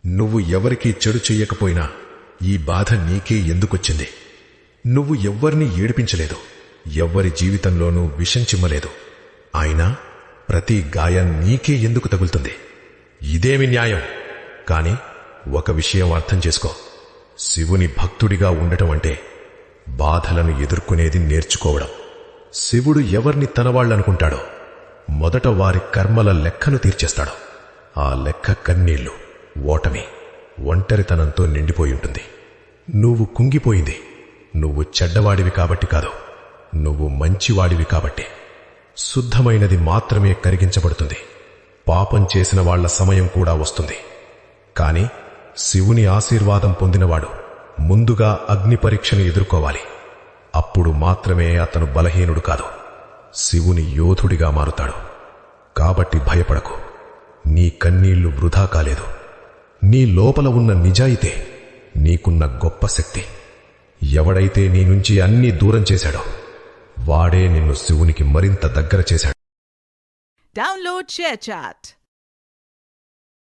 నువ్వు ఎవరికీ చెడు చెయ్యకపోయినా ఈ బాధ నీకే ఎందుకొచ్చింది? నువ్వు ఎవ్వర్నీ ఏడిపించలేదు, ఎవ్వరి జీవితంలోనూ విషం చిమ్మలేదు. అయినా ప్రతి గాయం నీకే ఎందుకు తగులుతుంది? ఇదేమి న్యాయం? కాని ఒక విషయం అర్థం చేసుకో. శివుని భక్తుడిగా ఉండటం అంటే బాధలను ఎదుర్కొనేది నేర్చుకోవడం. శివుడు ఎవర్ని తనవాళ్లనుకుంటాడో మొదట వారి కర్మల లెక్కను తీర్చేస్తాడు. ఆ లెక్క కన్నీళ్లు, ఓటమి, ఒంటరితనంతో నిండిపోయుంటుంది. నువ్వు కుంగిపోయింది నువ్వు చెడ్డవాడివి కాబట్టి కాదు, నువ్వు మంచివాడివి కాబట్టి. శుద్ధమైనది మాత్రమే కరిగించబడుతుంది. పాపం చేసిన వాళ్ల సమయం కూడా వస్తుంది. కాని శివుని ఆశీర్వాదం పొందినవాడు ముందుగా అగ్ని పరీక్షను ఎదుర్కోవాలి. అప్పుడు మాత్రమే అతను బలహీనుడు కాదు, శివుని యోధుడిగా మారుతాడు. కాబట్టి భయపడకు. నీ కన్నీళ్లు వృధా కాలేదు. నీ లోపల ఉన్న నిజాయితే నీకున్న గొప్ప శక్తి. ఎవడైతే నీ నుంచి అన్నీ దూరం చేశాడో వాడే నిన్ను శివునికి మరింత దగ్గర చేశాడు. Download ShareChat.